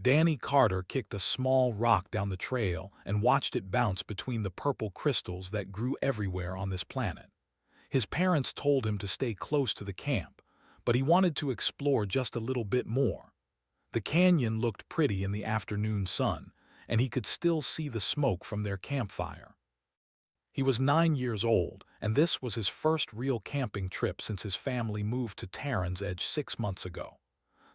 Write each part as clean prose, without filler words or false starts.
Danny Carter kicked a small rock down the trail and watched it bounce between the purple crystals that grew everywhere on this planet. His parents told him to stay close to the camp, but he wanted to explore just a little bit more. The canyon looked pretty in the afternoon sun, and he could still see the smoke from their campfire. He was 9 years old, and this was his first real camping trip since his family moved to Terran's Edge 6 months ago.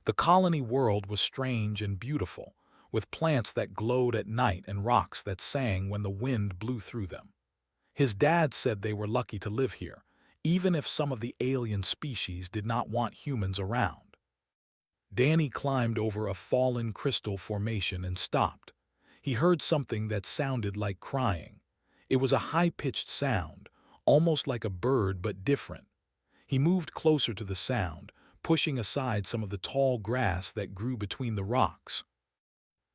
The colony world was strange and beautiful, with plants that glowed at night and rocks that sang when the wind blew through them. His dad said they were lucky to live here, even if some of the alien species did not want humans around. Danny climbed over a fallen crystal formation and stopped. He heard something that sounded like crying. It was a high-pitched sound, almost like a bird but different. He moved closer to the sound, pushing aside some of the tall grass that grew between the rocks.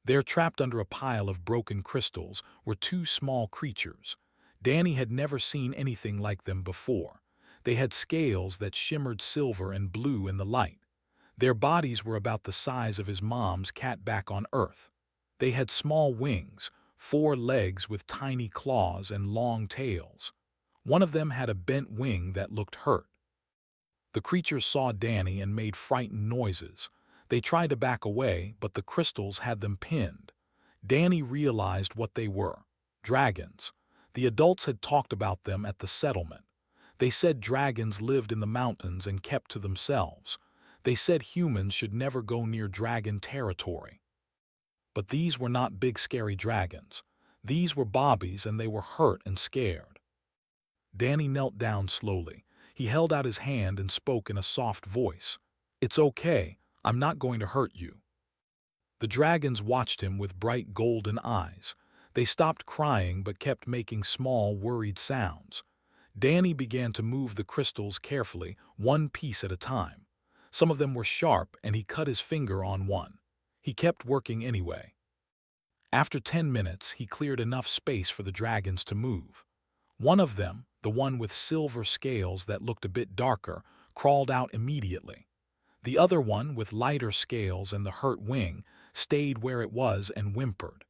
There, trapped under a pile of broken crystals, were two small creatures. Danny had never seen anything like them before. They had scales that shimmered silver and blue in the light. Their bodies were about the size of his mom's cat back on Earth. They had small wings, 4 legs with tiny claws and long tails. One of them had a bent wing that looked hurt. The creatures saw Danny and made frightened noises. They tried to back away, but the crystals had them pinned. Danny realized what they were: dragons. The adults had talked about them at the settlement. They said dragons lived in the mountains and kept to themselves. They said humans should never go near dragon territory. But these were not big scary dragons. These were bobbies, and they were hurt and scared. Danny knelt down slowly. He held out his hand and spoke in a soft voice. "It's okay. I'm not going to hurt you." The dragons watched him with bright golden eyes. They stopped crying but kept making small, worried sounds. Danny began to move the crystals carefully, one piece at a time. Some of them were sharp, and he cut his finger on one. He kept working anyway. After 10 minutes, he cleared enough space for the dragons to move. One of them, the one with silver scales that looked a bit darker, crawled out immediately. The other one, with lighter scales and the hurt wing, stayed where it was and whimpered.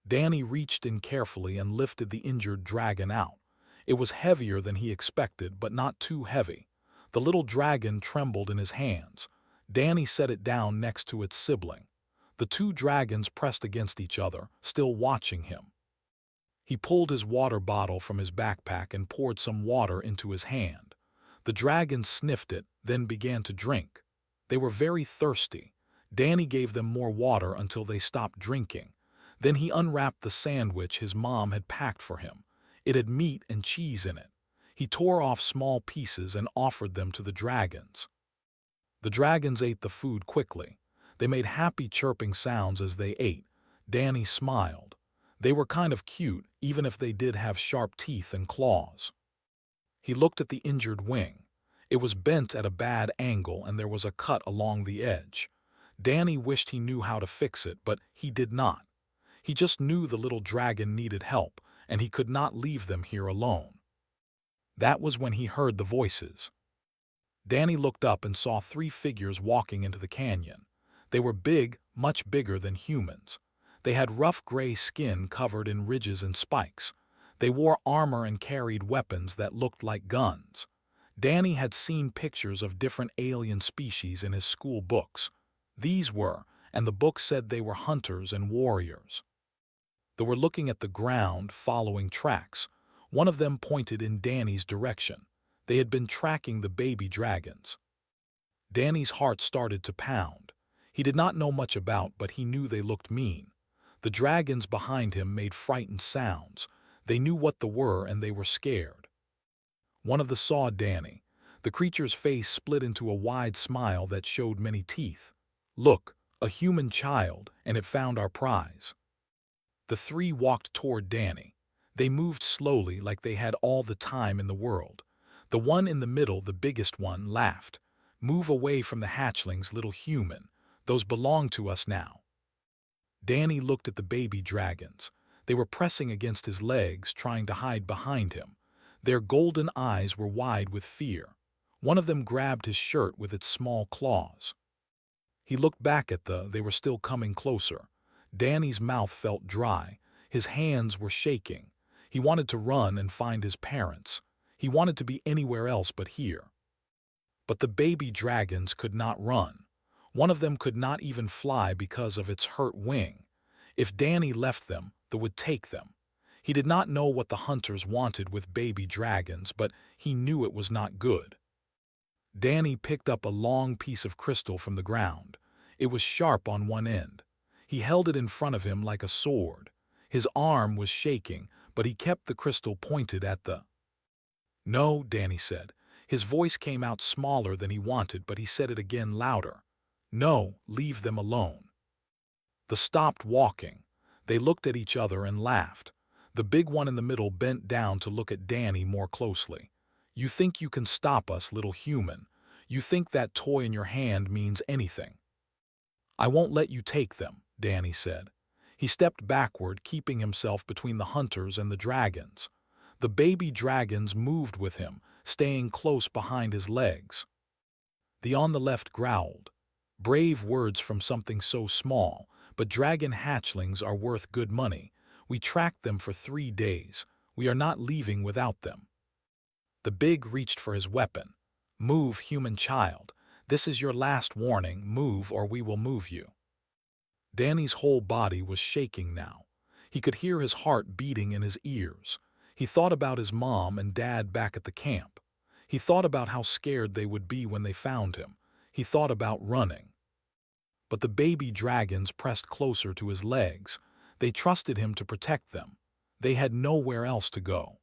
Danny reached in carefully and lifted the injured dragon out. It was heavier than he expected, but not too heavy. The little dragon trembled in his hands. Danny set it down next to its sibling. The two dragons pressed against each other, still watching him. He pulled his water bottle from his backpack and poured some water into his hand. The dragons sniffed it, then began to drink. They were very thirsty. Danny gave them more water until they stopped drinking. Then he unwrapped the sandwich his mom had packed for him. It had meat and cheese in it. He tore off small pieces and offered them to the dragons. The dragons ate the food quickly. They made happy chirping sounds as they ate. Danny smiled. They were kind of cute, even if they did have sharp teeth and claws. He looked at the injured wing. It was bent at a bad angle, and there was a cut along the edge. Danny wished he knew how to fix it, but he did not. He just knew the little dragon needed help, and he could not leave them here alone. That was when he heard the voices. Danny looked up and saw 3 figures walking into the canyon. They were big, much bigger than humans. They had rough gray skin covered in ridges and spikes. They wore armor and carried weapons that looked like guns. Danny had seen pictures of different alien species in his school books. These were, and the book said they were hunters and warriors. They were looking at the ground, following tracks. One of them pointed in Danny's direction. They had been tracking the baby dragons. Danny's heart started to pound. He did not know much about, but he knew they looked mean. The dragons behind him made frightened sounds. They knew what they were, and they were scared. One of them saw Danny. The creature's face split into a wide smile that showed many teeth. "Look, a human child, and it found our prize." The 3 walked toward Danny. They moved slowly, like they had all the time in the world. The one in the middle, the biggest one, laughed. "Move away from the hatchlings, little human. Those belong to us now." Danny looked at the baby dragons. They were pressing against his legs, trying to hide behind him. Their golden eyes were wide with fear. One of them grabbed his shirt with its small claws. He looked back at they were still coming closer. Danny's mouth felt dry. His hands were shaking. He wanted to run and find his parents. He wanted to be anywhere else but here. But the baby dragons could not run. One of them could not even fly because of its hurt wing. If Danny left them, they would take them. He did not know what the hunters wanted with baby dragons, but he knew it was not good. Danny picked up a long piece of crystal from the ground. It was sharp on one end. He held it in front of him like a sword. His arm was shaking, but he kept the crystal pointed at the... "No," Danny said. His voice came out smaller than he wanted, but he said it again louder. "No, leave them alone." They stopped walking. They looked at each other and laughed. The big one in the middle bent down to look at Danny more closely. "You think you can stop us, little human? You think that toy in your hand means anything?" "I won't let you take them," Danny said. He stepped backward, keeping himself between the hunters and the dragons. The baby dragons moved with him, staying close behind his legs. The on the left growled. "Brave words from something so small, but dragon hatchlings are worth good money. We tracked them for 3 days. We are not leaving without them." The big reached for his weapon. "Move, human child. This is your last warning. Move or we will move you." Danny's whole body was shaking now. He could hear his heart beating in his ears. He thought about his mom and dad back at the camp. He thought about how scared they would be when they found him. He thought about running. But the baby dragons pressed closer to his legs. They trusted him to protect them. They had nowhere else to go.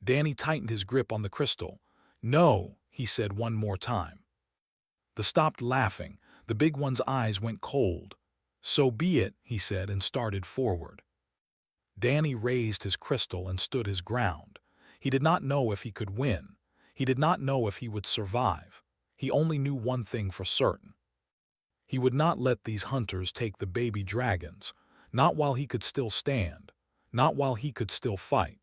Danny tightened his grip on the crystal. "No," he said one more time. They stopped laughing. The big one's eyes went cold. "So be it," he said, and started forward. Danny raised his crystal and stood his ground. He did not know if he could win. He did not know if he would survive. He only knew one thing for certain. He would not let these hunters take the baby dragons, not while he could still stand, not while he could still fight.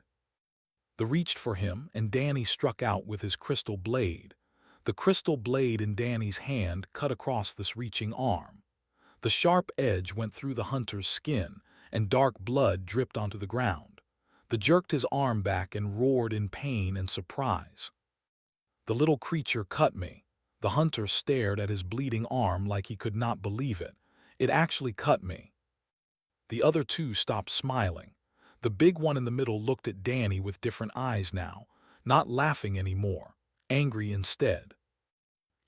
They reached for him, and Danny struck out with his crystal blade. The crystal blade in Danny's hand cut across this reaching arm. The sharp edge went through the hunter's skin, and dark blood dripped onto the ground. They jerked his arm back and roared in pain and surprise. "The little creature cut me." The hunter stared at his bleeding arm like he could not believe it. "It actually cut me." The other two stopped smiling. The big one in the middle looked at Danny with different eyes now, not laughing anymore, angry instead.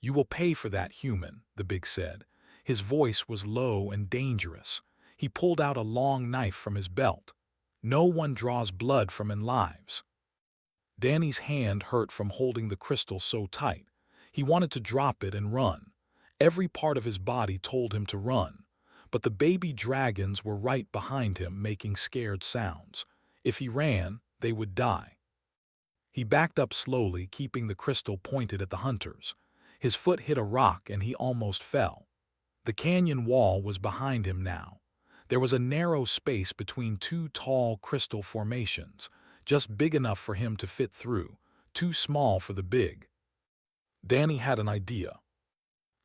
"You will pay for that, human," the big said. His voice was low and dangerous. He pulled out a long knife from his belt. "No one draws blood from lives." Danny's hand hurt from holding the crystal so tight. He wanted to drop it and run. Every part of his body told him to run. But the baby dragons were right behind him, making scared sounds. If he ran, they would die. He backed up slowly, keeping the crystal pointed at the hunters. His foot hit a rock and he almost fell. The canyon wall was behind him now. There was a narrow space between two tall crystal formations, just big enough for him to fit through, too small for the big. Danny had an idea.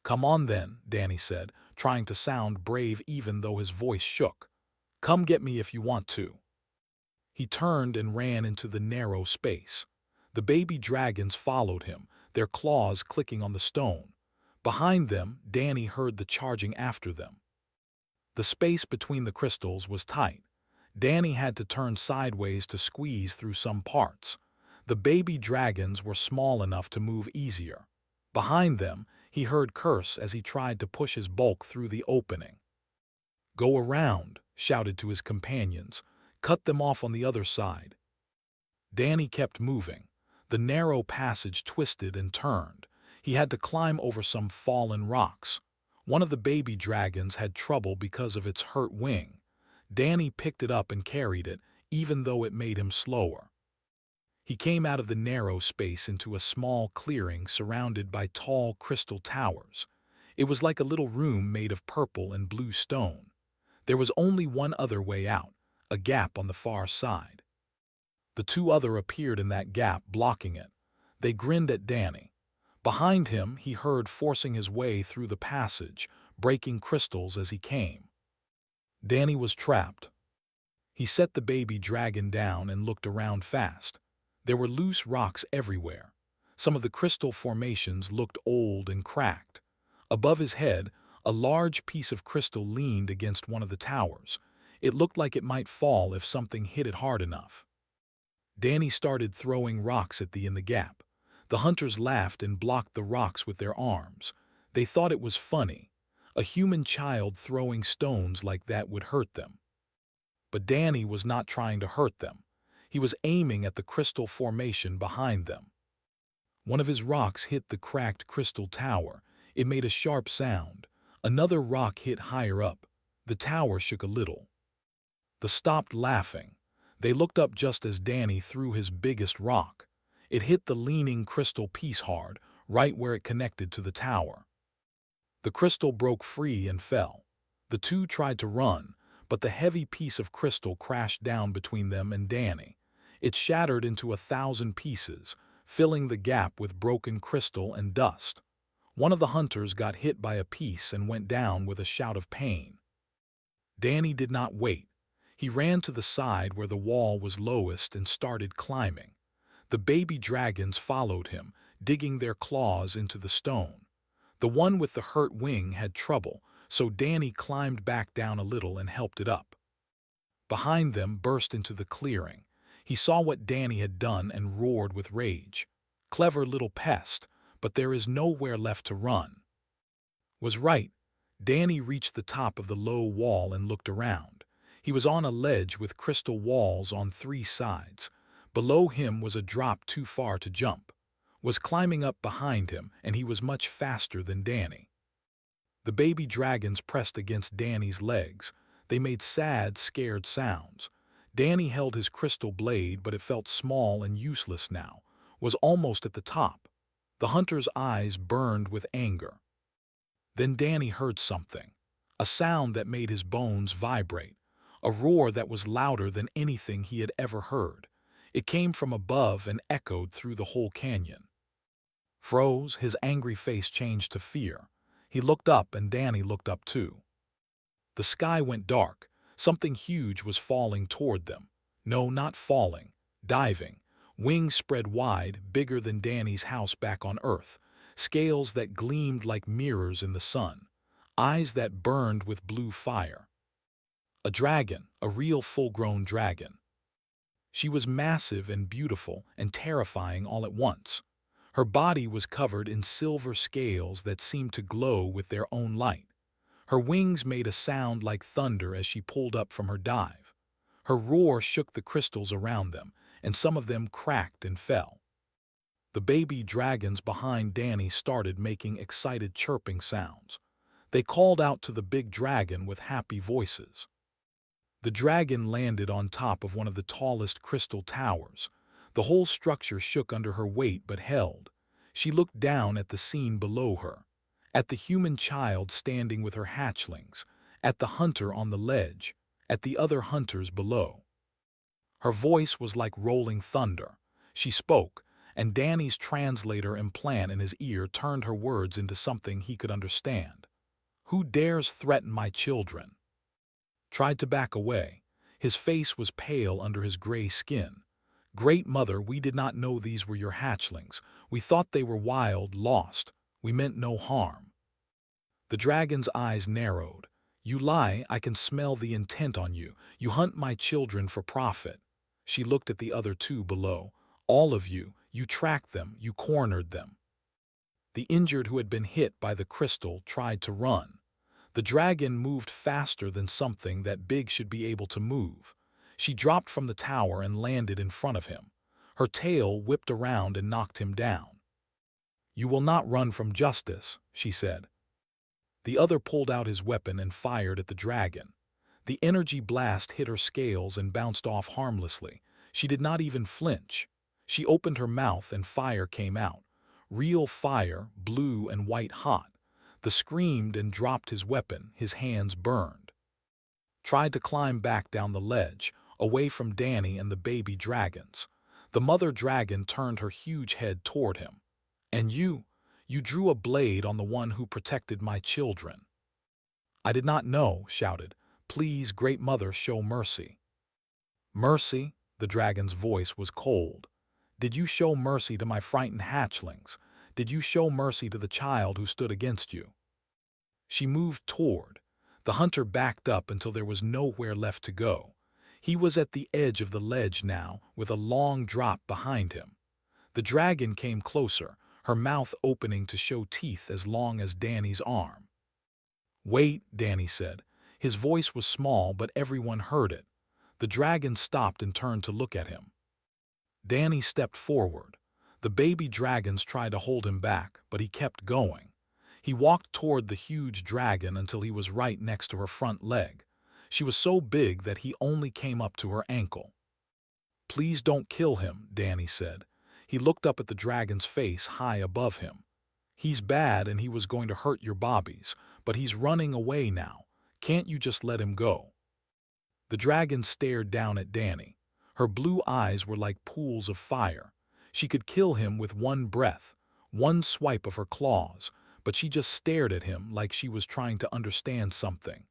"Come on then," Danny said, trying to sound brave even though his voice shook. "Come get me if you want to." He turned and ran into the narrow space. The baby dragons followed him, their claws clicking on the stone. Behind them, Danny heard the charging after them. The space between the crystals was tight. Danny had to turn sideways to squeeze through some parts. The baby dragons were small enough to move easier. Behind them, he heard curse as he tried to push his bulk through the opening. "Go around," shouted to his companions. "Cut them off on the other side." Danny kept moving. The narrow passage twisted and turned. He had to climb over some fallen rocks. One of the baby dragons had trouble because of its hurt wing. Danny picked it up and carried it, even though it made him slower. He came out of the narrow space into a small clearing surrounded by tall crystal towers. It was like a little room made of purple and blue stone. There was only one other way out, a gap on the far side. The two other appeared in that gap, blocking it. They grinned at Danny. Behind him, he heard forcing his way through the passage, breaking crystals as he came. Danny was trapped. He set the baby dragon down and looked around fast. There were loose rocks everywhere. Some of the crystal formations looked old and cracked. Above his head, a large piece of crystal leaned against one of the towers. It looked like it might fall if something hit it hard enough. Danny started throwing rocks at the gap. The hunters laughed and blocked the rocks with their arms. They thought it was funny. A human child throwing stones like that would hurt them. But Danny was not trying to hurt them. He was aiming at the crystal formation behind them. One of his rocks hit the cracked crystal tower. It made a sharp sound. Another rock hit higher up. The tower shook a little. They stopped laughing. They looked up just as Danny threw his biggest rock. It hit the leaning crystal piece hard, right where it connected to the tower. The crystal broke free and fell. The two tried to run, but the heavy piece of crystal crashed down between them and Danny. It shattered into 1,000 pieces, filling the gap with broken crystal and dust. One of the hunters got hit by a piece and went down with a shout of pain. Danny did not wait. He ran to the side where the wall was lowest and started climbing. The baby dragons followed him, digging their claws into the stone. The one with the hurt wing had trouble, so Danny climbed back down a little and helped it up. Behind them burst into the clearing. He saw what Danny had done and roared with rage. Clever little pest, but there is nowhere left to run. Was right. Danny reached the top of the low wall and looked around. He was on a ledge with crystal walls on 3 sides. Below him was a drop too far to jump. Was climbing up behind him, and he was much faster than Danny. The baby dragons pressed against Danny's legs. They made sad, scared sounds. Danny held his crystal blade, but it felt small and useless now. Was almost at the top. The hunter's eyes burned with anger. Then Danny heard something. A sound that made his bones vibrate. A roar that was louder than anything he had ever heard. It came from above and echoed through the whole canyon. Froze, his angry face changed to fear. He looked up and Danny looked up too. The sky went dark. Something huge was falling toward them. No, not falling. Diving. Wings spread wide, bigger than Danny's house back on Earth. Scales that gleamed like mirrors in the sun. Eyes that burned with blue fire. A dragon, a real full-grown dragon. She was massive and beautiful and terrifying all at once. Her body was covered in silver scales that seemed to glow with their own light. Her wings made a sound like thunder as she pulled up from her dive. Her roar shook the crystals around them, and some of them cracked and fell. The baby dragons behind Danny started making excited chirping sounds. They called out to the big dragon with happy voices. The dragon landed on top of one of the tallest crystal towers. The whole structure shook under her weight but held. She looked down at the scene below her, at the human child standing with her hatchlings, at the hunter on the ledge, at the other hunters below. Her voice was like rolling thunder. She spoke, and Danny's translator implant in his ear turned her words into something he could understand. "Who dares threaten my children?" Tried to back away. His face was pale under his gray skin. "Great Mother, we did not know these were your hatchlings. We thought they were wild, lost. We meant no harm." The dragon's eyes narrowed. "You lie, I can smell the intent on you. You hunt my children for profit." She looked at the other two below. "All of you, you tracked them, you cornered them." The injured who had been hit by the crystal tried to run. The dragon moved faster than something that big should be able to move. She dropped from the tower and landed in front of him. Her tail whipped around and knocked him down. "You will not run from justice," she said. The other pulled out his weapon and fired at the dragon. The energy blast hit her scales and bounced off harmlessly. She did not even flinch. She opened her mouth and fire came out. Real fire, blue and white hot. The screamed and dropped his weapon, his hands burned. Tried to climb back down the ledge, away from Danny and the baby dragons. The mother dragon turned her huge head toward him. "And you drew a blade on the one who protected my children." I did not know, shouted. Please, Great Mother, show mercy. Mercy? The dragon's voice was cold. Did you show mercy to my frightened hatchlings? Did you show mercy to the child who stood against you? She moved toward. The hunter backed up until there was nowhere left to go. He was at the edge of the ledge now, with a long drop behind him. The dragon came closer, her mouth opening to show teeth as long as Danny's arm. Wait, Danny said. His voice was small, but everyone heard it. The dragon stopped and turned to look at him. Danny stepped forward. The baby dragons tried to hold him back, but he kept going. He walked toward the huge dragon until he was right next to her front leg. She was so big that he only came up to her ankle. Please don't kill him, Danny said. He looked up at the dragon's face high above him. He's bad and he was going to hurt your bobbies, but he's running away now. Can't you just let him go? The dragon stared down at Danny. Her blue eyes were like pools of fire. She could kill him with one breath, one swipe of her claws, but she just stared at him like she was trying to understand something.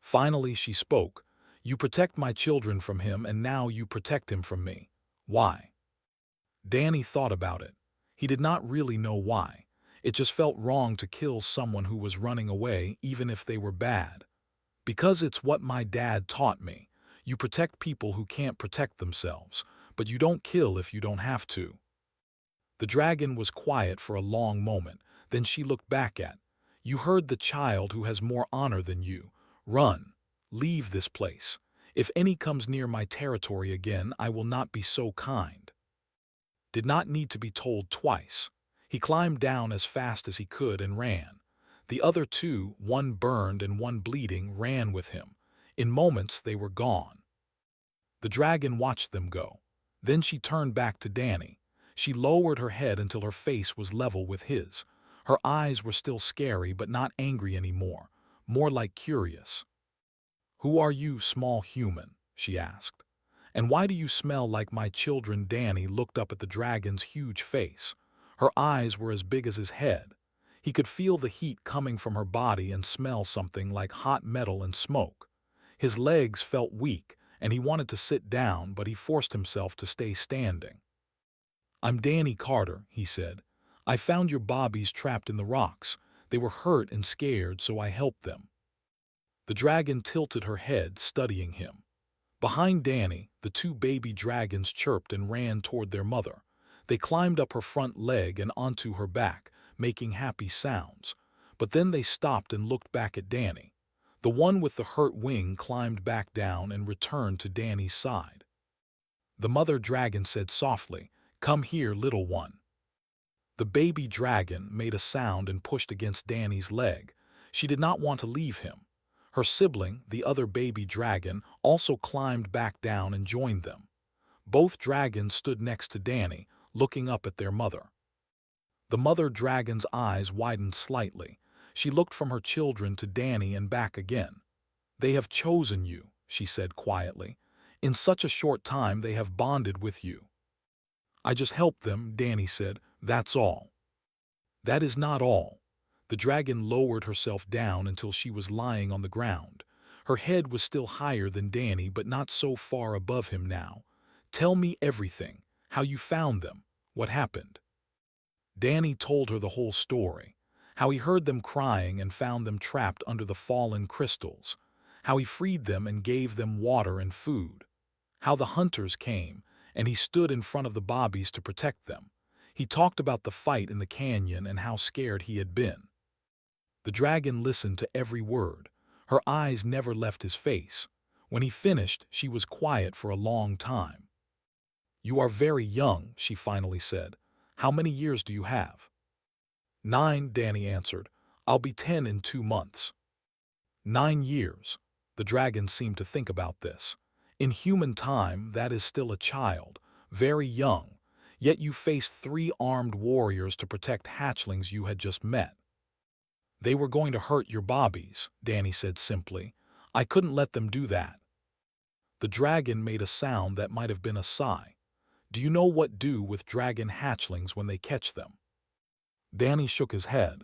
Finally she spoke. You protect my children from him, and now you protect him from me. Why? Danny thought about it. He did not really know why. It just felt wrong to kill someone who was running away, even if they were bad. Because it's what my dad taught me. You protect people who can't protect themselves, but you don't kill if you don't have to. The dragon was quiet for a long moment, then she looked back at. You heard the child who has more honor than you. Run. Leave this place. If any comes near my territory again, I will not be so kind. Did not need to be told twice. He climbed down as fast as he could and ran. The other two, one burned and one bleeding, ran with him. In moments they were gone. The dragon watched them go. Then she turned back to Danny. She lowered her head until her face was level with his. Her eyes were still scary but not angry anymore, more like curious. Who are you, small human? She asked. And why do you smell like my children? Danny looked up at the dragon's huge face. Her eyes were as big as his head. He could feel the heat coming from her body and smell something like hot metal and smoke. His legs felt weak, and he wanted to sit down, but he forced himself to stay standing. I'm Danny Carter, he said. I found your bobbies trapped in the rocks. They were hurt and scared, so I helped them. The dragon tilted her head, studying him. Behind Danny, the two baby dragons chirped and ran toward their mother. They climbed up her front leg and onto her back, making happy sounds. But then they stopped and looked back at Danny. The one with the hurt wing climbed back down and returned to Danny's side. The mother dragon said softly, "Come here, little one." The baby dragon made a sound and pushed against Danny's leg. She did not want to leave him. Her sibling, the other baby dragon, also climbed back down and joined them. Both dragons stood next to Danny, looking up at their mother. The mother dragon's eyes widened slightly. She looked from her children to Danny and back again. They have chosen you, she said quietly. In such a short time they have bonded with you. I just helped them, Danny said. That's all. That is not all. The dragon lowered herself down until she was lying on the ground. Her head was still higher than Danny, but not so far above him now. Tell me everything. How you found them. What happened? Danny told her the whole story. How he heard them crying and found them trapped under the fallen crystals. How he freed them and gave them water and food. How the hunters came, and he stood in front of the bobbies to protect them. He talked about the fight in the canyon and how scared he had been. The dragon listened to every word. Her eyes never left his face. When he finished, she was quiet for a long time. You are very young, she finally said. How many years do you have? 9, Danny answered. I'll be 10 in 2 months. 9 years. The dragon seemed to think about this. In human time, that is still a child, very young. Yet you faced 3 armed warriors to protect hatchlings you had just met. They were going to hurt your bobbies, Danny said simply. I couldn't let them do that. The dragon made a sound that might have been a sigh. Do you know what do with dragon hatchlings when they catch them? Danny shook his head.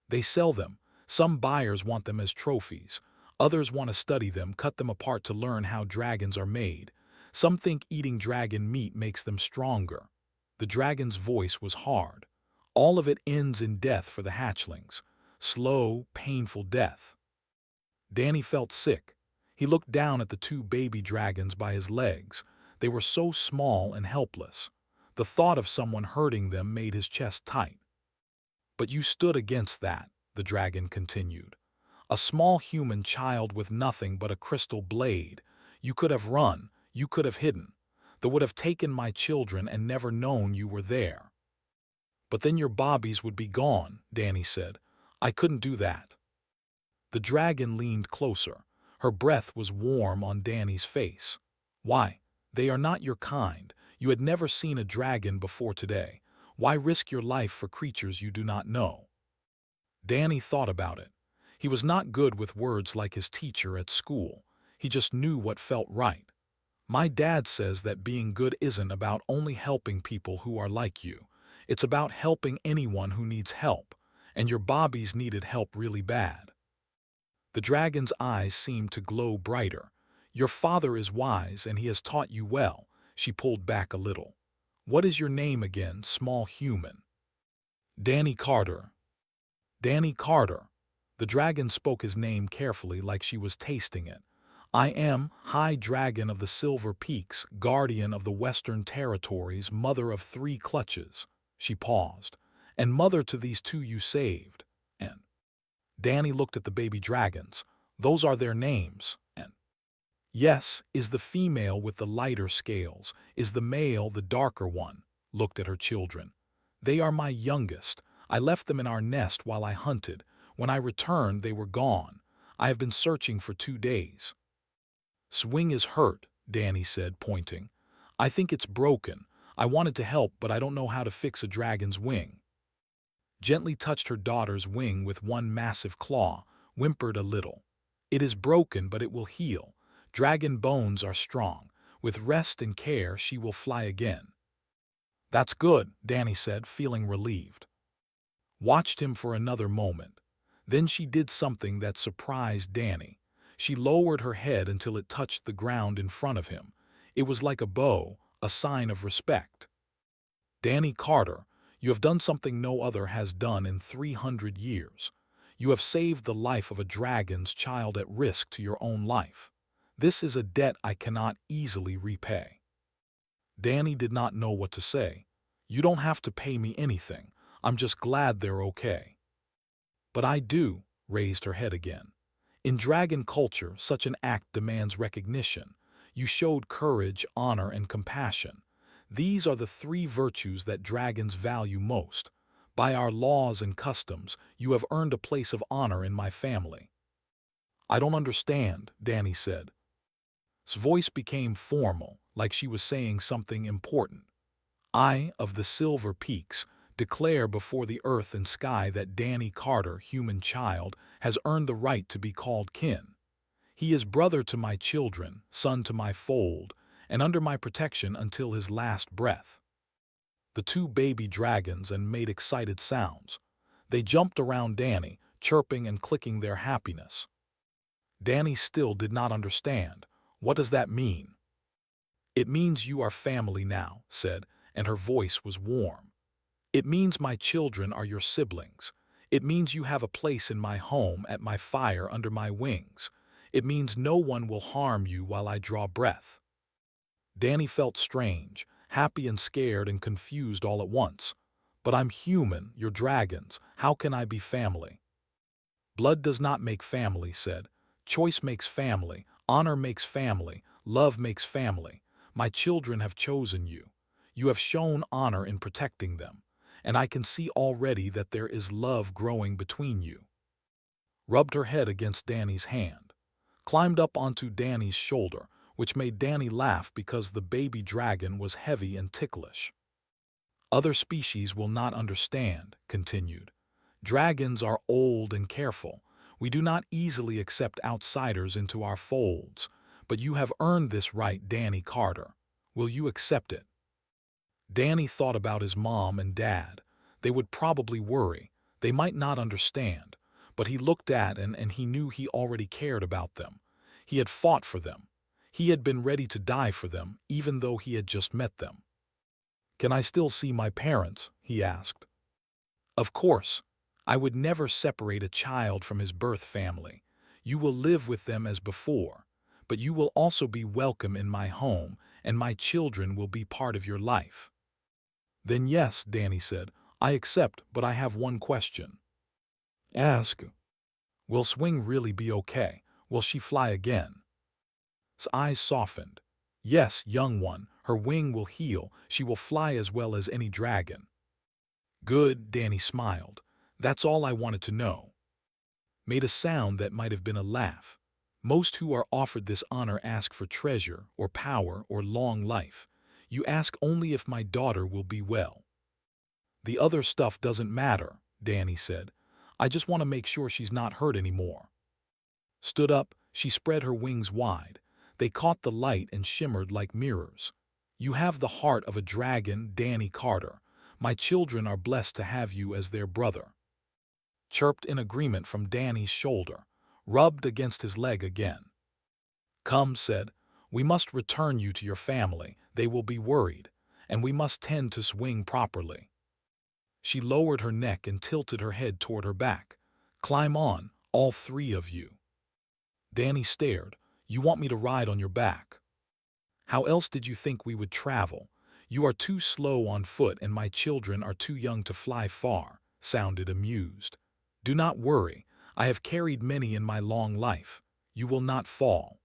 They sell them. Some buyers want them as trophies. Others want to study them, cut them apart to learn how dragons are made. Some think eating dragon meat makes them stronger. The dragon's voice was hard. All of it ends in death for the hatchlings. Slow, painful death. Danny felt sick. He looked down at the two baby dragons by his legs. They were so small and helpless. The thought of someone hurting them made his chest tight. "But you stood against that," the dragon continued. "A small human child with nothing but a crystal blade. You could have run, you could have hidden. They would have taken my children and never known you were there." "But then your bobbies would be gone," Danny said. "I couldn't do that." The dragon leaned closer. Her breath was warm on Danny's face. "Why? They are not your kind. You had never seen a dragon before today. Why risk your life for creatures you do not know?" Danny thought about it. He was not good with words like his teacher at school. He just knew what felt right. "My dad says that being good isn't about only helping people who are like you. It's about helping anyone who needs help, and your bobbies needed help really bad." The dragon's eyes seemed to glow brighter. "Your father is wise and he has taught you well." She pulled back a little. "What is your name again, small human?" "Danny Carter." "Danny Carter." The dragon spoke his name carefully like she was tasting it. "I am High Dragon of the Silver Peaks, guardian of the Western Territories, mother of 3 clutches." She paused. "And mother to these 2 you saved." And Danny looked at the baby dragons. "Those are their names." And "Yes, is the female with the lighter scales, is the male the darker one?" Looked at her children. "They are my youngest. I left them in our nest while I hunted. When I returned, they were gone. I have been searching for 2 days." "Swing is hurt," Danny said, pointing. "I think it's broken. I wanted to help, but I don't know how to fix a dragon's wing." Gently touched her daughter's wing with one massive claw, whimpered a little. "It is broken, but it will heal. Dragon bones are strong. With rest and care, she will fly again." "That's good," Danny said, feeling relieved. Watched him for another moment. Then she did something that surprised Danny. She lowered her head until it touched the ground in front of him. It was like a bow, a sign of respect. "Danny Carter, you have done something no other has done in 300 years. You have saved the life of a dragon's child at risk to your own life. This is a debt I cannot easily repay." Danny did not know what to say. "You don't have to pay me anything. I'm just glad they're okay." "But I do," raised her head again. "In dragon culture, such an act demands recognition. You showed courage, honor, and compassion. These are the 3 virtues that dragons value most. By our laws and customs, you have earned a place of honor in my family." "I don't understand," Danny said. His voice became formal, like she was saying something important. "I, of the Silver Peaks, declare before the earth and sky that Danny Carter, human child, has earned the right to be called kin. He is brother to my children, son to my fold, and under my protection until his last breath." The 2 baby dragons and made excited sounds. They jumped around Danny, chirping and clicking their happiness. Danny still did not understand. "What does that mean?" "It means you are family now," said, and her voice was warm. "It means my children are your siblings. It means you have a place in my home, at my fire, under my wings. It means no one will harm you while I draw breath." Danny felt strange, happy and scared and confused all at once. "But I'm human, you're dragons. How can I be family?" "Blood does not make family," said. "Choice makes family, honor makes family, love makes family. My children have chosen you. You have shown honor in protecting them, and I can see already that there is love growing between you." Rubbed her head against Danny's hand. Climbed up onto Danny's shoulder, which made Danny laugh because the baby dragon was heavy and ticklish. "Other species will not understand," continued. "Dragons are old and careful. We do not easily accept outsiders into our folds. But you have earned this right, Danny Carter. Will you accept it?" Danny thought about his mom and dad. They would probably worry. They might not understand. but he looked at and he knew he already cared about them. He had fought for them. He had been ready to die for them, even though he had just met them. "Can I still see my parents?" he asked. "Of course. I would never separate a child from his birth family. You will live with them as before, but you will also be welcome in my home, and my children will be part of your life." "Then yes," Danny said, "I accept, but I have one question." "Ask." "Will Swing really be okay? Will she fly again?" His eyes softened. "Yes, young one, her wing will heal. She will fly as well as any dragon." "Good," Danny smiled. "That's all I wanted to know." Made a sound that might have been a laugh. "Most who are offered this honor ask for treasure, or power, or long life. You ask only if my daughter will be well." "The other stuff doesn't matter," Danny said. "I just want to make sure she's not hurt anymore." Stood up, she spread her wings wide. They caught the light and shimmered like mirrors. "You have the heart of a dragon, Danny Carter. My children are blessed to have you as their brother." Chirped in agreement from Danny's shoulder, rubbed against his leg again. "Come," said, "we must return you to your family. They will be worried, and we must tend to Swing properly." She lowered her neck and tilted her head toward her back. "Climb on, all three of you." Danny stared. "You want me to ride on your back?" "How else did you think we would travel? You are too slow on foot and my children are too young to fly far," sounded amused. "Do not worry. I have carried many in my long life. You will not fall."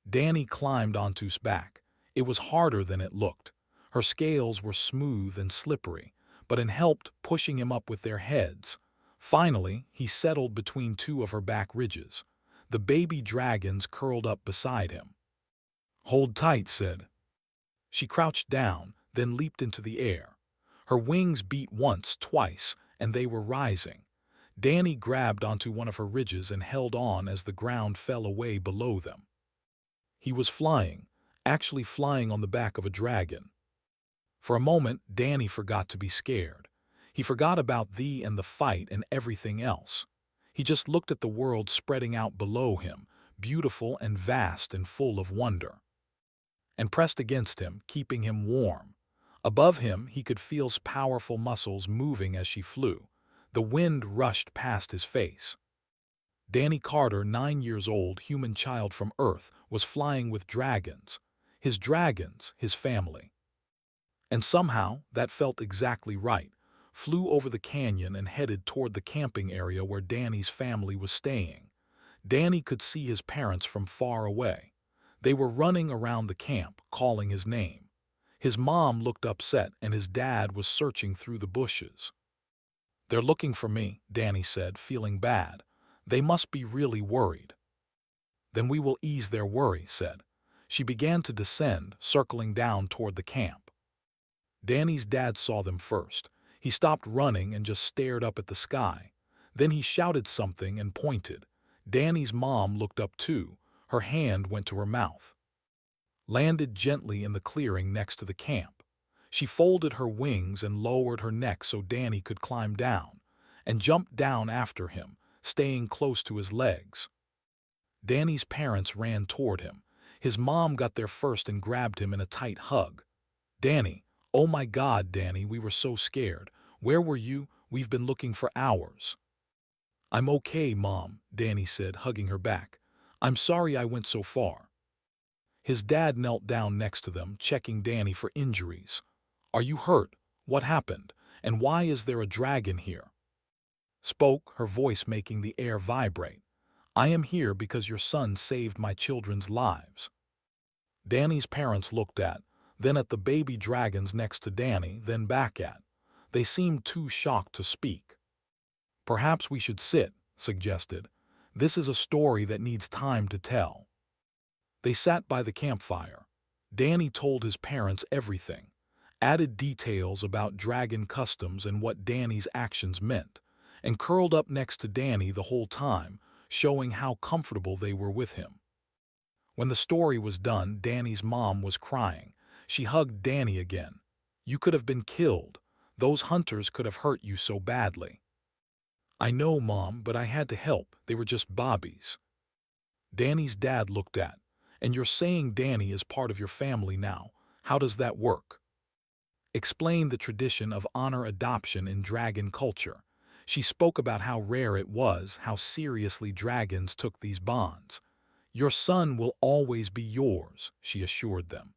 Danny climbed onto his back. It was harder than it looked. Her scales were smooth and slippery, but it helped pushing him up with their heads. Finally, he settled between two of her back ridges. The baby dragons curled up beside him. "Hold tight," said. She crouched down, then leaped into the air. Her wings beat once, twice, and they were rising. Danny grabbed onto one of her ridges and held on as the ground fell away below them. He was flying, actually flying on the back of a dragon. For a moment, Danny forgot to be scared. He forgot about and the fight and everything else. He just looked at the world spreading out below him, beautiful and vast and full of wonder. And pressed against him, keeping him warm. Above him, he could feel powerful muscles moving as she flew. The wind rushed past his face. Danny Carter, 9 years old, human child from Earth, was flying with dragons. His family. And somehow, that felt exactly right. Flew over the canyon and headed toward the camping area where Danny's family was staying. Danny could see his parents from far away. They were running around the camp, calling his name. His mom looked upset and his dad was searching through the bushes. "They're looking for me," Danny said, feeling bad. "They must be really worried." "Then we will ease their worry," said. She began to descend, circling down toward the camp. Danny's dad saw them first. He stopped running and just stared up at the sky. Then he shouted something and pointed. Danny's mom looked up too. Her hand went to her mouth. Landed gently in the clearing next to the camp. She folded her wings and lowered her neck so Danny could climb down, and jumped down after him, staying close to his legs. Danny's parents ran toward him. His mom got there first and grabbed him in a tight hug. "Danny, oh my God, Danny, we were so scared. Where were you? We've been looking for hours." "I'm okay, Mom," Danny said, hugging her back. "I'm sorry I went so far." His dad knelt down next to them, checking Danny for injuries. "Are you hurt? What happened? And why is there a dragon here?" Spoke, her voice making the air vibrate. "I am here because your son saved my children's lives." Danny's parents looked then at the baby dragons next to Danny, then back at. They seemed too shocked to speak. "Perhaps we should sit," suggested. "This is a story that needs time to tell." They sat by the campfire. Danny told his parents everything, added details about dragon customs and what Danny's actions meant, and curled up next to Danny the whole time, showing how comfortable they were with him. When the story was done, Danny's mom was crying. She hugged Danny again. "You could have been killed. Those hunters could have hurt you so badly." I know, Mom, but I had to help. They were just Bobbies. Danny's dad looked at. And you're saying Danny is part of your family now. How does that work? Explained the tradition of honor adoption in dragon culture. She spoke about how rare it was, how seriously dragons took these bonds. Your son will always be yours, she assured them.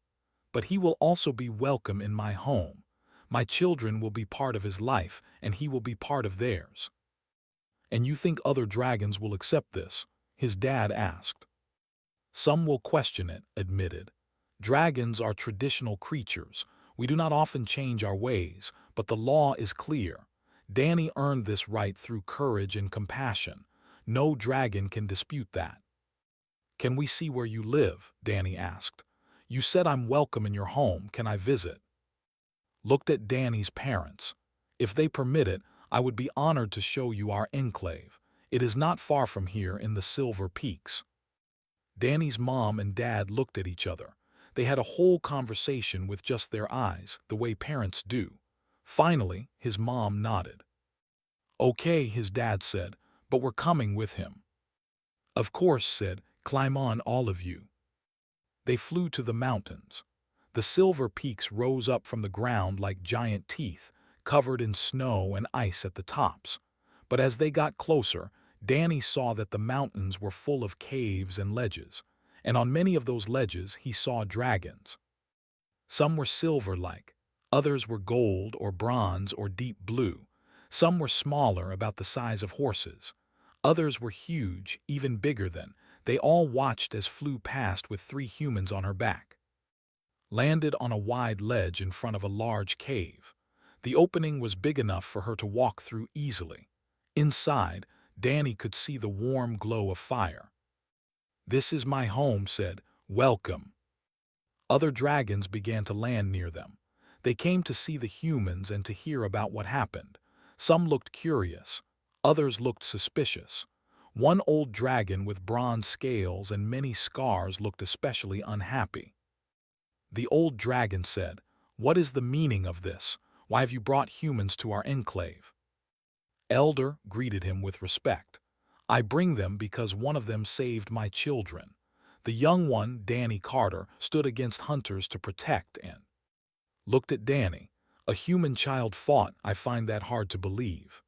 But he will also be welcome in my home. My children will be part of his life, and he will be part of theirs. And you think other dragons will accept this? His dad asked. Some will question it, admitted. Dragons are traditional creatures. We do not often change our ways, but the law is clear. Danny earned this right through courage and compassion. No dragon can dispute that. Can we see where you live? Danny asked. You said I'm welcome in your home. Can I visit? Looked at Danny's parents. If they permit it, I would be honored to show you our enclave. It is not far from here in the Silver Peaks. Danny's mom and dad looked at each other. They had a whole conversation with just their eyes, the way parents do. Finally, his mom nodded. Okay, his dad said, but we're coming with him. Of course, said, climb on, all of you. They flew to the mountains. The Silver Peaks rose up from the ground like giant teeth, covered in snow and ice at the tops. But as they got closer, Danny saw that the mountains were full of caves and ledges, and on many of those ledges he saw dragons. Some were silver-like, others were gold or bronze or deep blue. Some were smaller, about the size of horses. Others were huge, even bigger than. They all watched as flew past with 3 humans on her back. Landed on a wide ledge in front of a large cave. The opening was big enough for her to walk through easily. Inside, Danny could see the warm glow of fire. This is my home, said, welcome. Other dragons began to land near them. They came to see the humans and to hear about what happened. Some looked curious, others looked suspicious. One old dragon with bronze scales and many scars looked especially unhappy. The old dragon said, what is the meaning of this? Why have you brought humans to our enclave? Elder greeted him with respect. I bring them because one of them saved my children. The young one, Danny Carter, stood against hunters to protect and looked at Danny. A human child fought. I find that hard to believe.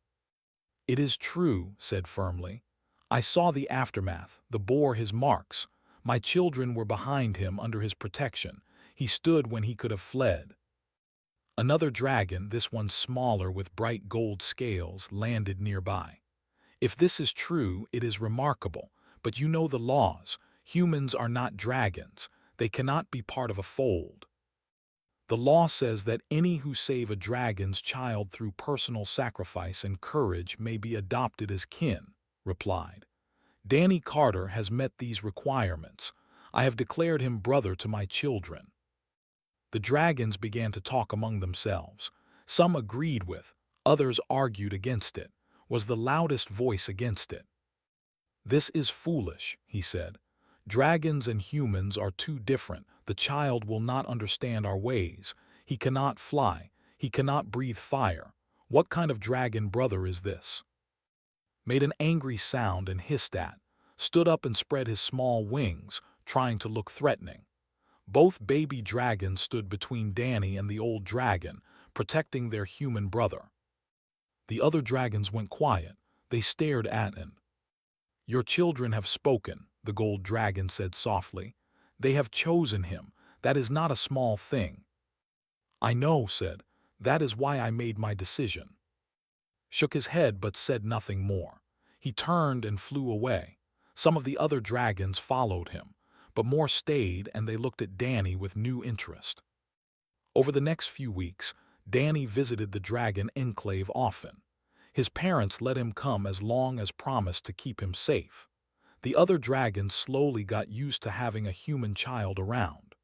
It is true, said firmly. I saw the aftermath. The bore his marks. My children were behind him under his protection. He stood when he could have fled. Another dragon, this one smaller with bright gold scales, landed nearby. If this is true, it is remarkable, but you know the laws. Humans are not dragons. They cannot be part of a fold. The law says that any who save a dragon's child through personal sacrifice and courage may be adopted as kin, replied. Danny Carter has met these requirements. I have declared him brother to my children. The dragons began to talk among themselves. Some agreed with, others argued against it. Was the loudest voice against it. This is foolish, he said. Dragons and humans are too different. The child will not understand our ways. He cannot fly. He cannot breathe fire. What kind of dragon brother is this? Made an angry sound and hissed at. Stood up and spread his small wings, trying to look threatening. Both baby dragons stood between Danny and the old dragon, protecting their human brother. The other dragons went quiet. They stared at him. Your children have spoken, the gold dragon said softly. They have chosen him. That is not a small thing. I know, said. That is why I made my decision. Shook his head but said nothing more. He turned and flew away. Some of the other dragons followed him, but more stayed and they looked at Danny with new interest. Over the next few weeks, Danny visited the dragon enclave often. His parents let him come as long as promised to keep him safe. The other dragons slowly got used to having a human child around.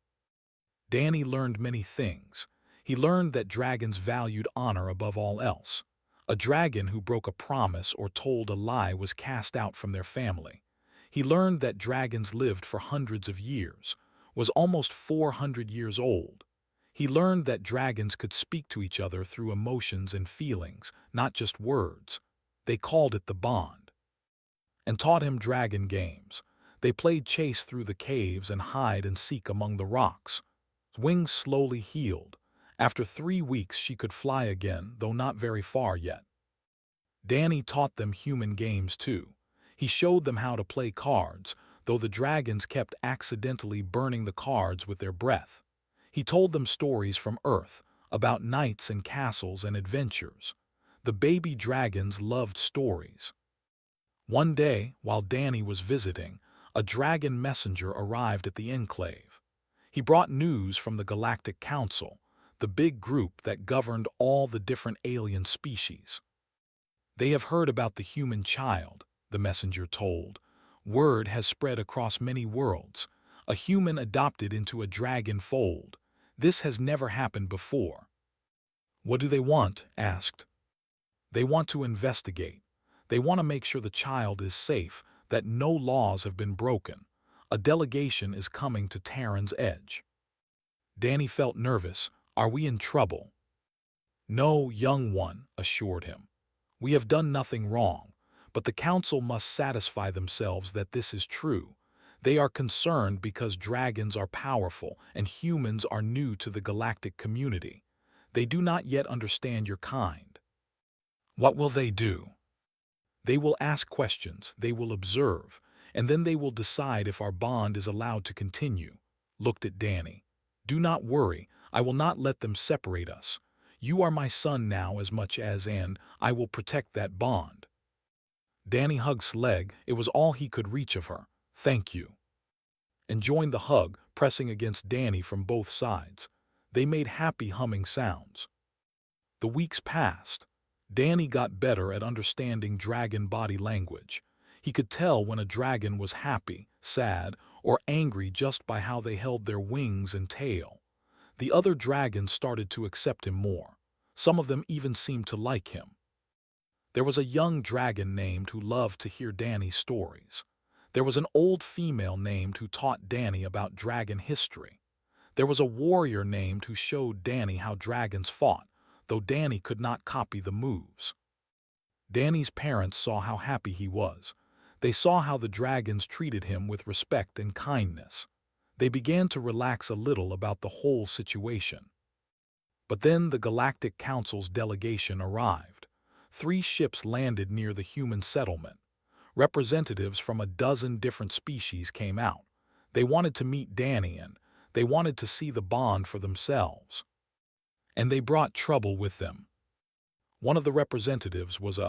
Danny learned many things. He learned that dragons valued honor above all else. A dragon who broke a promise or told a lie was cast out from their family. He learned that dragons lived for hundreds of years, was almost 400 years old. He learned that dragons could speak to each other through emotions and feelings, not just words. They called it the Bond, and taught him dragon games. They played chase through the caves and hide and seek among the rocks. Wings slowly healed. After 3 weeks she could fly again, though not very far yet. Danny taught them human games too. He showed them how to play cards, though the dragons kept accidentally burning the cards with their breath. He told them stories from Earth, about knights and castles and adventures. The baby dragons loved stories. One day, while Danny was visiting, a dragon messenger arrived at the enclave. He brought news from the Galactic Council, the big group that governed all the different alien species. "They have heard about the human child," the messenger told. "Word has spread across many worlds. A human adopted into a dragon fold. This has never happened before." "What do they want?" asked. "They want to investigate. They want to make sure the child is safe, that no laws have been broken. A delegation is coming to Terran's Edge." Danny felt nervous. "Are we in trouble?" "No, young one," assured him. "We have done nothing wrong, but the Council must satisfy themselves that this is true. They are concerned because dragons are powerful and humans are new to the galactic community. They do not yet understand your kind." "What will they do?" "They will ask questions, they will observe, and then they will decide if our bond is allowed to continue." Looked at Danny. "Do not worry, I will not let them separate us. You are my son now as much as, and I will protect that bond." Danny hugged Sleg. It was all he could reach of her. "Thank you." And joined the hug, pressing against Danny from both sides. They made happy humming sounds. The weeks passed. Danny got better at understanding dragon body language. He could tell when a dragon was happy, sad, or angry just by how they held their wings and tail. The other dragons started to accept him more. Some of them even seemed to like him. There was a young dragon named who loved to hear Danny's stories. There was an old female named who taught Danny about dragon history. There was a warrior named who showed Danny how dragons fought, though Danny could not copy the moves. Danny's parents saw how happy he was. They saw how the dragons treated him with respect and kindness. They began to relax a little about the whole situation. But then the Galactic Council's delegation arrived. 3 ships landed near the human settlement. Representatives from a dozen different species came out. They wanted to meet Danny and they wanted to see the bond for themselves. And they brought trouble with them. One of the representatives was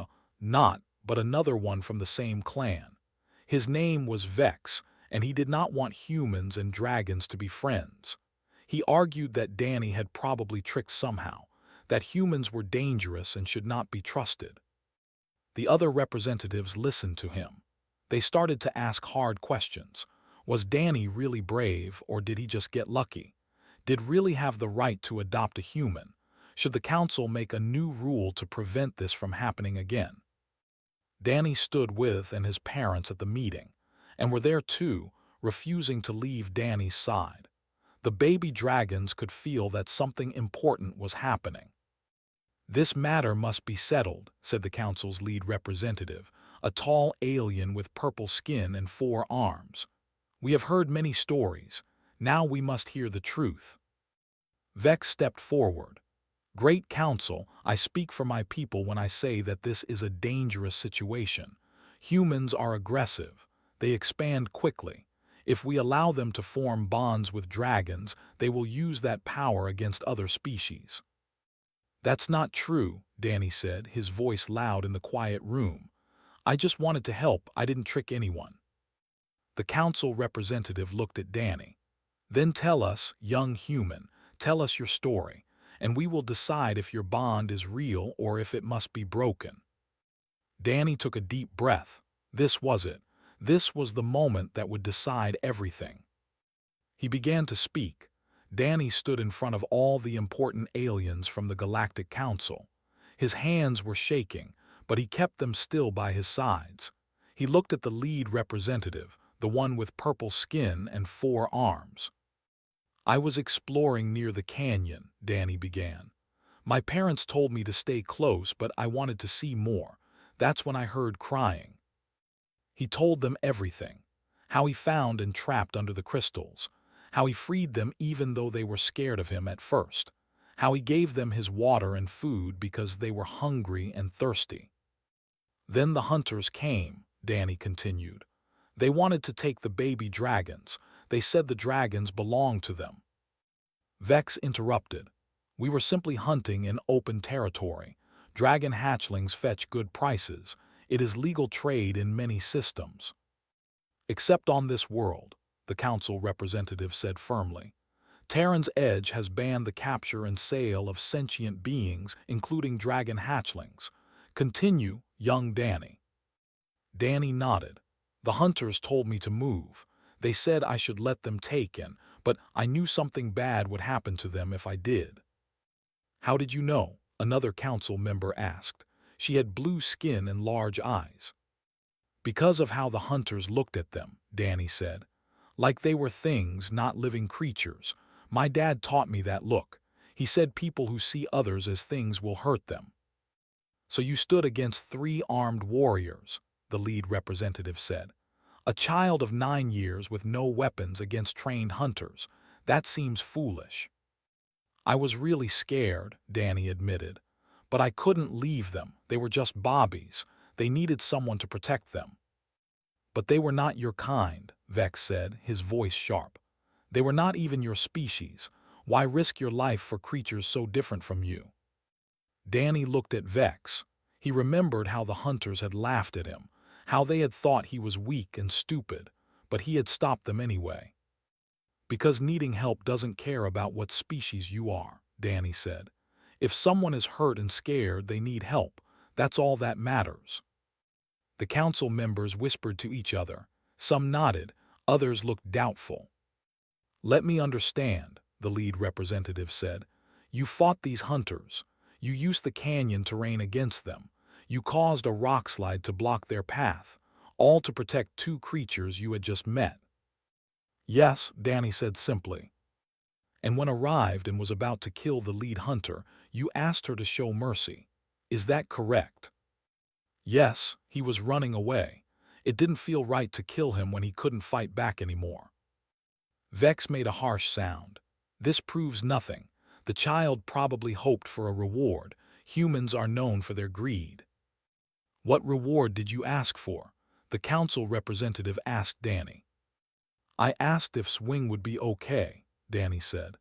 but another one from the same clan. His name was Vex, and he did not want humans and dragons to be friends. He argued that Danny had probably tricked somehow, that humans were dangerous and should not be trusted. The other representatives listened to him. They started to ask hard questions. Was Danny really brave, or did he just get lucky? Did really have the right to adopt a human? Should the council make a new rule to prevent this from happening again? Danny stood with and his parents at the meeting, and were there too, refusing to leave Danny's side. The baby dragons could feel that something important was happening. "This matter must be settled," said the council's lead representative, a tall alien with purple skin and 4 arms. "We have heard many stories. Now we must hear the truth." Vex stepped forward. "Great Council, I speak for my people when I say that this is a dangerous situation. Humans are aggressive. They expand quickly. If we allow them to form bonds with dragons, they will use that power against other species." "That's not true," Danny said, his voice loud in the quiet room. "I just wanted to help. I didn't trick anyone." The council representative looked at Danny. "Then tell us, young human, tell us your story, and we will decide if your bond is real or if it must be broken." Danny took a deep breath. This was it. This was the moment that would decide everything. He began to speak. Danny stood in front of all the important aliens from the Galactic Council. His hands were shaking, but he kept them still by his sides. He looked at the lead representative, the one with purple skin and 4 arms. "I was exploring near the canyon," Danny began. "My parents told me to stay close, but I wanted to see more. That's when I heard crying. He told them everything. How he found and trapped under the crystals. How he freed them even though they were scared of him at first. How he gave them his water and food because they were hungry and thirsty. Then the hunters came, Danny continued. They wanted to take the baby dragons. They said the dragons belonged to them. Vex interrupted. We were simply hunting in open territory. Dragon hatchlings fetch good prices. It is legal trade in many systems. Except on this world, the council representative said firmly. Terran's Edge has banned the capture and sale of sentient beings, including dragon hatchlings. Continue, young Danny. Danny nodded. The hunters told me to move. They said I should let them take in, but I knew something bad would happen to them if I did. How did you know? Another council member asked. She had blue skin and large eyes. Because of how the hunters looked at them, Danny said. Like they were things, not living creatures. My dad taught me that look. He said people who see others as things will hurt them. So you stood against 3 armed warriors, the lead representative said. A child of 9 years with no weapons against trained hunters. That seems foolish. I was really scared, Danny admitted. But I couldn't leave them. They were just bobbies. They needed someone to protect them. But they were not your kind, Vex said, his voice sharp. They were not even your species. Why risk your life for creatures so different from you? Danny looked at Vex. He remembered how the hunters had laughed at him, how they had thought he was weak and stupid, but he had stopped them anyway. Because needing help doesn't care about what species you are, Danny said. If someone is hurt and scared, they need help. That's all that matters. The council members whispered to each other. Some nodded, others looked doubtful. Let me understand, the lead representative said. You fought these hunters. You used the canyon terrain against them. You caused a rock slide to block their path, all to protect 2 creatures you had just met. Yes, Danny said simply. And when arrived and was about to kill the lead hunter, you asked her to show mercy. Is that correct? Yes, he was running away. It didn't feel right to kill him when he couldn't fight back anymore. Vex made a harsh sound. This proves nothing. The child probably hoped for a reward. Humans are known for their greed. What reward did you ask for? The council representative asked Danny. I asked if Swing would be okay, Danny said.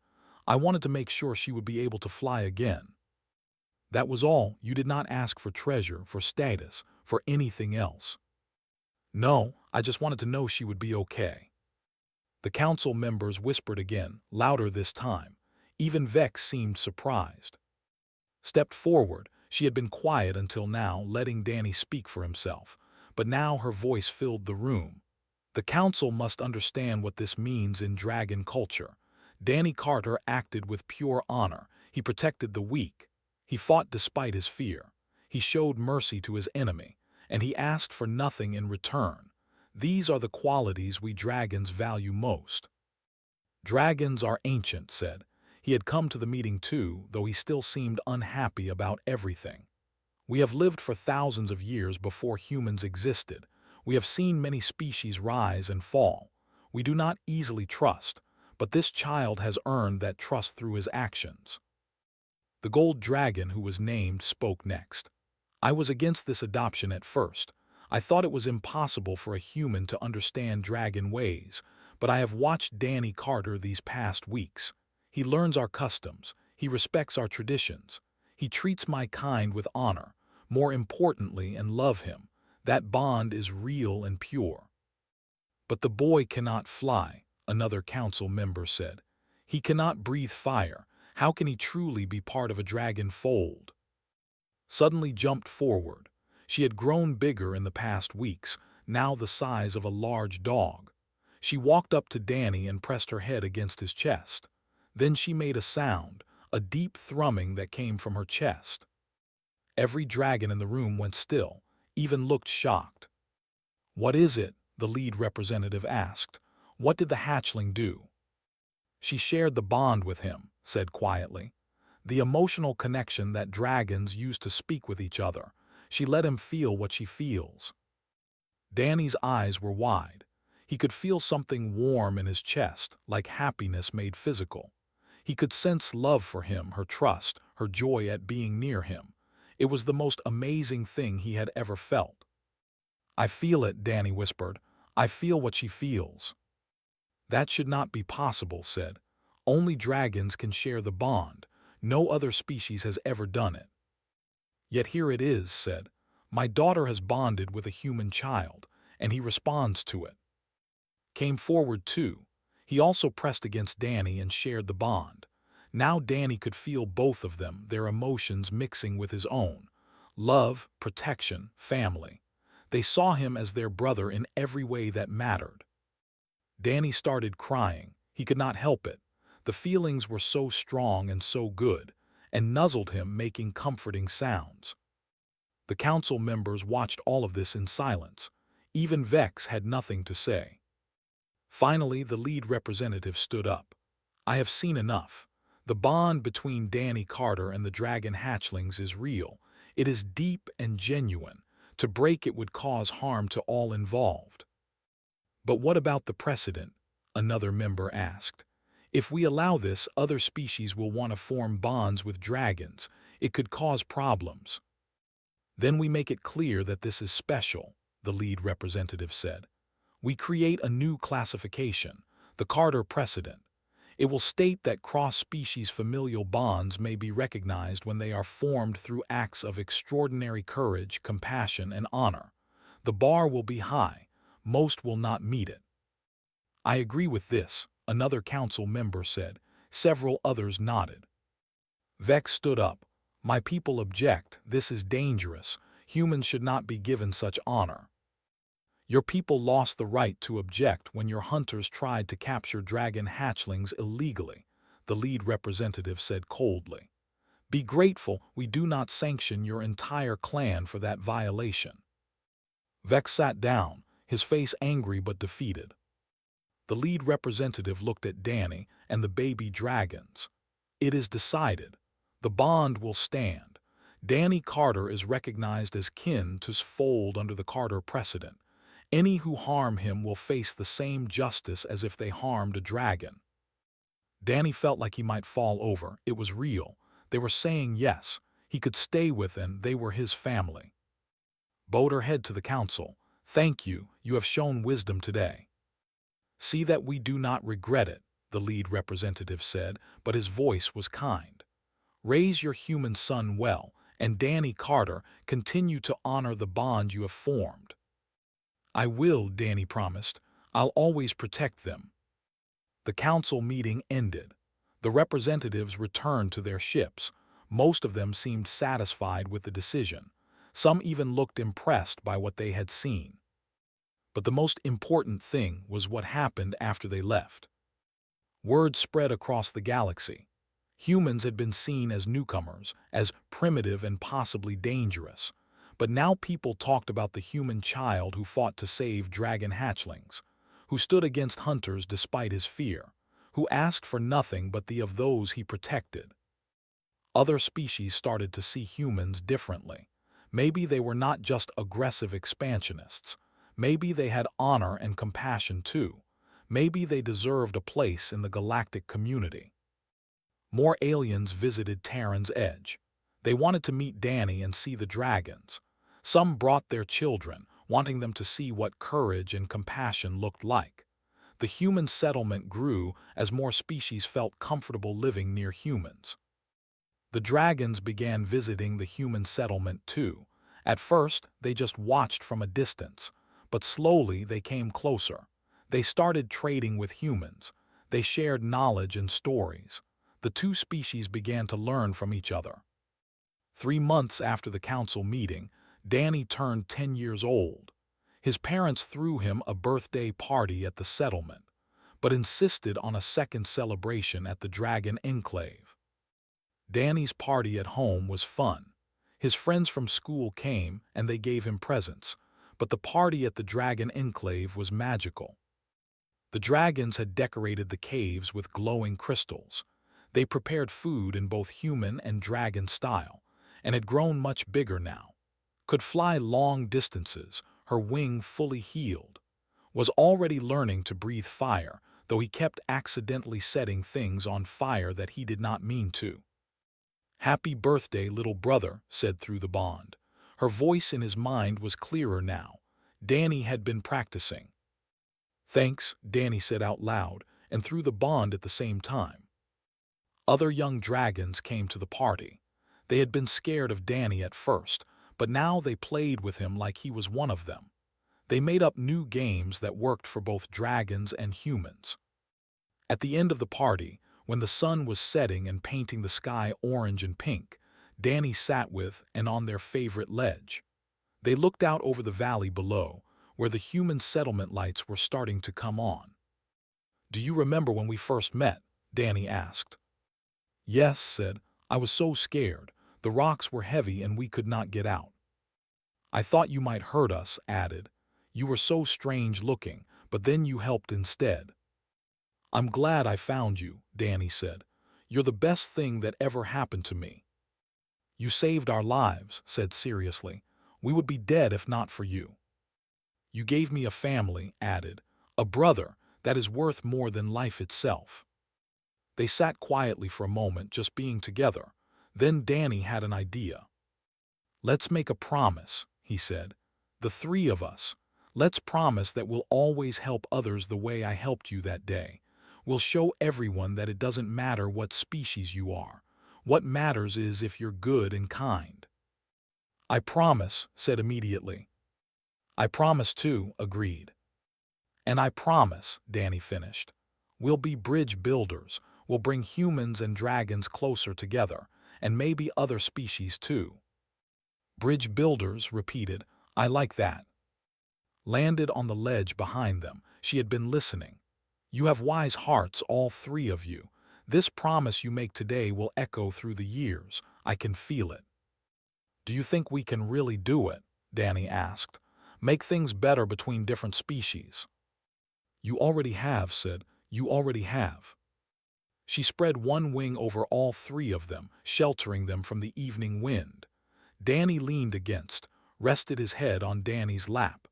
I wanted to make sure she would be able to fly again. That was all. You did not ask for treasure, for status, for anything else. No, I just wanted to know she would be okay. The council members whispered again, louder this time. Even Vex seemed surprised. Stepped forward. She had been quiet until now, letting Danny speak for himself. But now her voice filled the room. The council must understand what this means in dragon culture. Danny Carter acted with pure honor. He protected the weak. He fought despite his fear. He showed mercy to his enemy, and he asked for nothing in return. These are the qualities we dragons value most. Dragons are ancient, said. He had come to the meeting too, though he still seemed unhappy about everything. We have lived for thousands of years before humans existed. We have seen many species rise and fall. We do not easily trust, but this child has earned that trust through his actions. The gold dragon who was named spoke next. I was against this adoption at first. I thought it was impossible for a human to understand dragon ways, but I have watched Danny Carter these past weeks. He learns our customs. He respects our traditions. He treats my kind with honor, more importantly, and love him. That bond is real and pure. But the boy cannot fly, another council member said. He cannot breathe fire. How can he truly be part of a dragon fold? Suddenly jumped forward. She had grown bigger in the past weeks, now the size of a large dog. She walked up to Danny and pressed her head against his chest. Then she made a sound, a deep thrumming that came from her chest. Every dragon in the room went still, even looked shocked. What is it? The lead representative asked. What did the hatchling do? She shared the bond with him, said quietly. The emotional connection that dragons use to speak with each other. She let him feel what she feels. Danny's eyes were wide. He could feel something warm in his chest, like happiness made physical. He could sense love for him, her trust, her joy at being near him. It was the most amazing thing he had ever felt. "I feel it," Danny whispered. "I feel what she feels." "That should not be possible," said. "Only dragons can share the bond. No other species has ever done it." "Yet here it is," said. "My daughter has bonded with a human child, and he responds to it." Came forward too. He also pressed against Danny and shared the bond. Now Danny could feel both of them, their emotions mixing with his own. Love, protection, family. They saw him as their brother in every way that mattered. Danny started crying. He could not help it. The feelings were so strong and so good, and nuzzled him, making comforting sounds. The council members watched all of this in silence. Even Vex had nothing to say. Finally, the lead representative stood up. "I have seen enough. The bond between Danny Carter and the dragon hatchlings is real. It is deep and genuine. To break it would cause harm to all involved." "But what about the precedent?" another member asked. "If we allow this, other species will want to form bonds with dragons. It could cause problems." "Then we make it clear that this is special," the lead representative said. "We create a new classification, the Carter precedent. It will state that cross-species familial bonds may be recognized when they are formed through acts of extraordinary courage, compassion, and honor. The bar will be high. Most will not meet it." "I agree with this," another council member said. Several others nodded. Vex stood up. "My people object. This is dangerous. Humans should not be given such honor." "Your people lost the right to object when your hunters tried to capture dragon hatchlings illegally," the lead representative said coldly. "Be grateful we do not sanction your entire clan for that violation." Vex sat down, his face angry but defeated. The lead representative looked at Danny and the baby dragons. "It is decided. The bond will stand. Danny Carter is recognized as kin to fold under the Carter precedent. Any who harm him will face the same justice as if they harmed a dragon." Danny felt like he might fall over. It was real. They were saying yes. He could stay with them. They were his family. Bowed her head to the council. "Thank you. You have shown wisdom today." "See that we do not regret it," the lead representative said, but his voice was kind. "Raise your human son well, and Danny Carter, continue to honor the bond you have formed." "I will," Danny promised. "I'll always protect them." The council meeting ended. The representatives returned to their ships. Most of them seemed satisfied with the decision. Some even looked impressed by what they had seen. But the most important thing was what happened after they left. Word spread across the galaxy. Humans had been seen as newcomers, as primitive and possibly dangerous. But now people talked about the human child who fought to save dragon hatchlings, who stood against hunters despite his fear, who asked for nothing but the of those he protected. Other species started to see humans differently. Maybe they were not just aggressive expansionists. Maybe they had honor and compassion too. Maybe they deserved a place in the galactic community. More aliens visited Terran's edge. They wanted to meet Danny and see the dragons. Some brought their children, wanting them to see what courage and compassion looked like. The human settlement grew as more species felt comfortable living near humans. The dragons began visiting the human settlement too. At first, they just watched from a distance, but slowly they came closer. They started trading with humans. They shared knowledge and stories. The two species began to learn from each other. 3 months after the council meeting, Danny turned 10 years old. His parents threw him a birthday party at the settlement, but insisted on a second celebration at the Dragon Enclave. Danny's party at home was fun. His friends from school came and they gave him presents, but the party at the Dragon Enclave was magical. The dragons had decorated the caves with glowing crystals. They prepared food in both human and dragon style, and had grown much bigger now. could fly long distances, her wing fully healed, was already learning to breathe fire, though he kept accidentally setting things on fire that he did not mean to. "Happy birthday, little brother," said through the bond. Her voice in his mind was clearer now. Danny had been practicing. "Thanks," Danny said out loud, and through the bond at the same time. Other young dragons came to the party. They had been scared of Danny at first, but now they played with him like he was one of them. They made up new games that worked for both dragons and humans. At the end of the party, when the sun was setting and painting the sky orange and pink, Danny sat with and on their favorite ledge. They looked out over the valley below, where the human settlement lights were starting to come on. "Do you remember when we first met?" Danny asked. "Yes," said. "I was so scared. The rocks were heavy and we could not get out." "I thought you might hurt us," added. "You were so strange looking, but then you helped instead." "I'm glad I found you," Danny said. "You're the best thing that ever happened to me." "You saved our lives," said seriously. "We would be dead if not for you." "You gave me a family," added. "A brother that is worth more than life itself." They sat quietly for a moment, just being together. Then Danny had an idea. "Let's make a promise," he said. "The three of us. Let's promise that we'll always help others the way I helped you that day. We'll show everyone that it doesn't matter what species you are. What matters is if you're good and kind." "I promise," said immediately. "I promise too," agreed. "And I promise," Danny finished. "We'll be bridge builders. We'll bring humans and dragons closer together, and maybe other species too." "Bridge builders," repeated. "I like that." Landed on the ledge behind them, she had been listening. "You have wise hearts, all three of you. This promise you make today will echo through the years. I can feel it." "Do you think we can really do it?" Danny asked. "Make things better between different species?" "You already have," said. "You already have." She spread one wing over all three of them, sheltering them from the evening wind. Danny leaned against, rested his head on Danny's lap.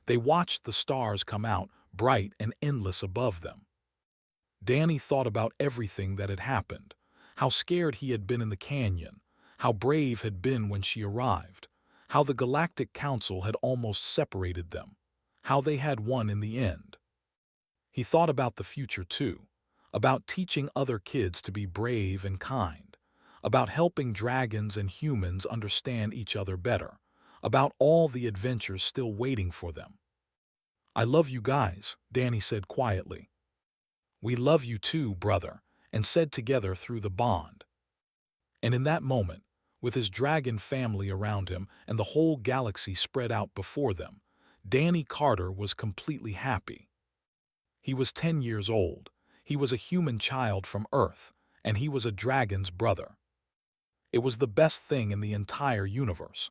They watched the stars come out, bright and endless above them. Danny thought about everything that had happened, how scared he had been in the canyon, how brave had been when she arrived, how the Galactic Council had almost separated them, how they had won in the end. He thought about the future too, about teaching other kids to be brave and kind, about helping dragons and humans understand each other better, about all the adventures still waiting for them. "I love you guys," Danny said quietly. "We love you too, brother," and said together through the bond. And in that moment, with his dragon family around him and the whole galaxy spread out before them, Danny Carter was completely happy. He was 10 years old, he was a human child from Earth, and he was a dragon's brother. It was the best thing in the entire universe.